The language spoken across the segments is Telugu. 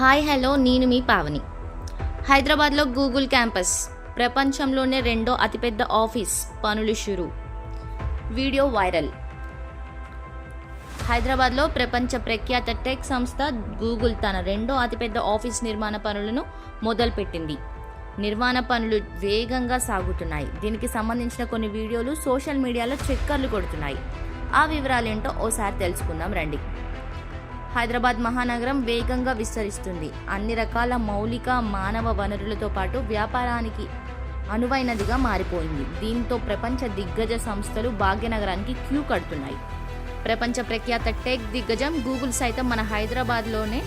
హాయ్ హలో నేను మీ పావని. హైదరాబాద్లో గూగుల్ క్యాంపస్ ప్రపంచంలోనే రెండో అతిపెద్ద ఆఫీస్ పనులు షురు. Video viral. హైదరాబాద్లో ప్రపంచ ప్రఖ్యాత టెక్ సంస్థ గూగుల్ తన రెండో అతిపెద్ద ఆఫీస్ నిర్మాణ పనులను మొదలుపెట్టింది. నిర్మాణ పనులు వేగంగా సాగుతున్నాయి. దీనికి సంబంధించిన కొన్ని వీడియోలు సోషల్ మీడియాలో చక్కర్లు కొడుతున్నాయి. ఆ వివరాలేంటో ఓసారి తెలుసుకుందాం రండి. హైదరాబాద్ మహానగరం వేగంగా విస్తరిస్తుంది. అన్ని రకాల మౌలిక మానవ వనరులతో పాటు వ్యాపారానికి అనువైనదిగా మారిపోయింది. దీంతో ప్రపంచ దిగ్గజ సంస్థలు భాగ్యనగరానికి క్యూ కడుతున్నాయి. ప్రపంచ ప్రఖ్యాత టెక్ దిగ్గజం గూగుల్ సైతం మన హైదరాబాద్లోనే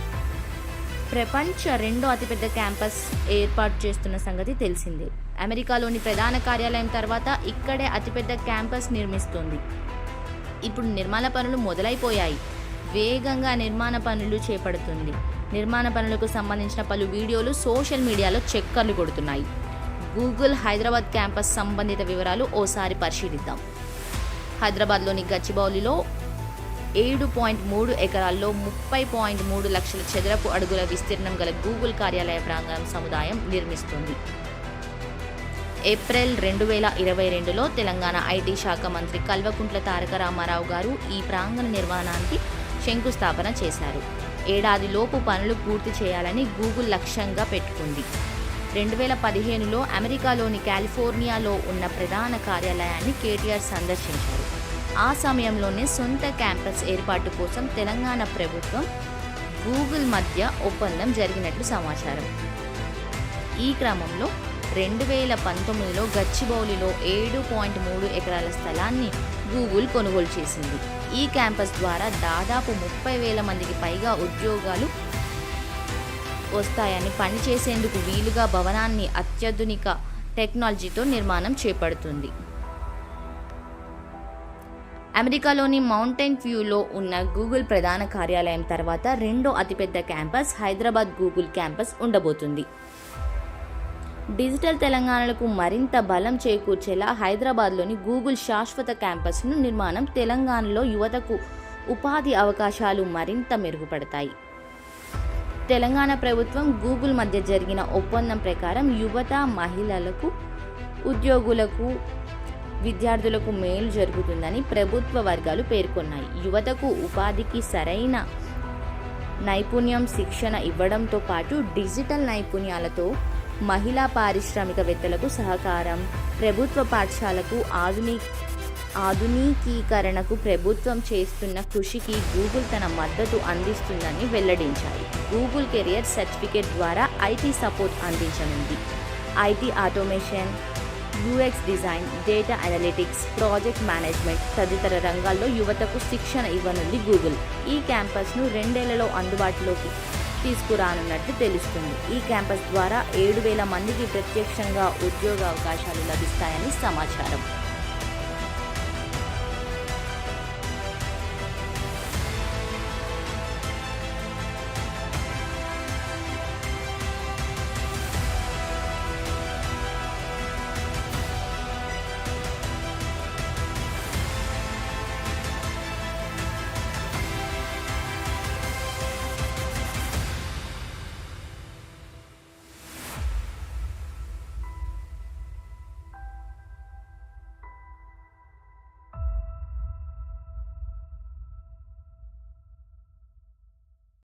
ప్రపంచ రెండో అతిపెద్ద క్యాంపస్ ఏర్పాటు చేస్తున్న సంగతి తెలిసిందే. అమెరికాలోని ప్రధాన కార్యాలయం తర్వాత ఇక్కడే అతిపెద్ద క్యాంపస్ నిర్మిస్తోంది. ఇప్పుడు నిర్మాణ పనులు మొదలైపోయాయి. వేగంగా నిర్మాణ పనులు చేపడుతుంది. నిర్మాణ పనులకు సంబంధించిన పలు వీడియోలు సోషల్ మీడియాలో చక్కర్లు కొడుతున్నాయి. గూగుల్ హైదరాబాద్ క్యాంపస్ సంబంధిత వివరాలు ఓసారి పరిశీలిద్దాం. హైదరాబాద్లోని గచ్చిబౌలిలో 7.3 ఎకరాల్లో 30.3 లక్షల చదరపు అడుగుల విస్తీర్ణం గల గూగుల్ కార్యాలయ ప్రాంగణం సముదాయం నిర్మిస్తుంది. ఏప్రిల్ 2022లో తెలంగాణ ఐటీ శాఖ మంత్రి కల్వకుంట్ల తారక రామారావు గారు ఈ ప్రాంగణ నిర్మాణానికి శంకుస్థాపన చేశారు. ఏడాదిలోపు పనులు పూర్తి చేయాలని గూగుల్ లక్ష్యంగా పెట్టుకుంది. 2015లో అమెరికాలోని కాలిఫోర్నియాలో ఉన్న ప్రధాన కార్యాలయాన్ని కేటీఆర్ సందర్శించారు. ఆ సమయంలోనే సొంత క్యాంపస్ ఏర్పాటు కోసం తెలంగాణ ప్రభుత్వం గూగుల్ మధ్య ఒప్పందం జరిగినట్లు సమాచారం. ఈ క్రమంలో 2019లో గచ్చిబౌలిలో 7.3 ఎకరాల స్థలాన్ని గూగుల్ కొనుగోలు చేసింది. ఈ క్యాంపస్ ద్వారా దాదాపు 30,000 మందికి పైగా ఉద్యోగాలు వస్తాయని, పనిచేసేందుకు వీలుగా భవనాన్ని అత్యాధునిక టెక్నాలజీతో నిర్మాణం చేపడుతుంది. అమెరికాలోని మౌంటైన్ వ్యూలో ఉన్న గూగుల్ ప్రధాన కార్యాలయం తర్వాత రెండో అతిపెద్ద క్యాంపస్ హైదరాబాద్ గూగుల్ క్యాంపస్ ఉండబోతుంది. డిజిటల్ తెలంగాణలకు మరింత బలం చేకూర్చేలా హైదరాబాద్లోని గూగుల్ శాశ్వత క్యాంపస్ను నిర్మాణం తెలంగాణలో యువతకు ఉపాధి అవకాశాలు మరింత మెరుగుపడతాయి. తెలంగాణ ప్రభుత్వం గూగుల్ మధ్య జరిగిన ఒప్పందం ప్రకారం యువత, మహిళలకు, ఉద్యోగులకు, విద్యార్థులకు మేలు జరుగుతుందని ప్రభుత్వ వర్గాలు పేర్కొన్నాయి. యువతకు ఉపాధికి సరైన నైపుణ్యం, శిక్షణ ఇవ్వడంతో పాటు డిజిటల్ నైపుణ్యాలతో మహిళా పారిశ్రామికవేత్తలకు సహకారం, ప్రభుత్వ పాఠశాలకు ఆధునికీకరణకు ప్రభుత్వం చేస్తున్న కృషికి గూగుల్ తన మద్దతు అందిస్తుందని వెల్లడించాయి. గూగుల్ కెరియర్ సర్టిఫికేట్ ద్వారా ఐటీ సపోర్ట్ అందించనుంది. IT automation, UX design, data analytics, project management తదితర రంగాల్లో యువతకు శిక్షణ ఇవ్వనుంది గూగుల్. ఈ క్యాంపస్ను 2 ఏళ్లలో అందుబాటులోకి తీసుకురానున్నట్లు తెలుస్తుంది. ఈ క్యాంపస్ ద్వారా 7,000 మందికి ప్రత్యక్షంగా ఉద్యోగ అవకాశాలు లభిస్తాయని సమాచారం.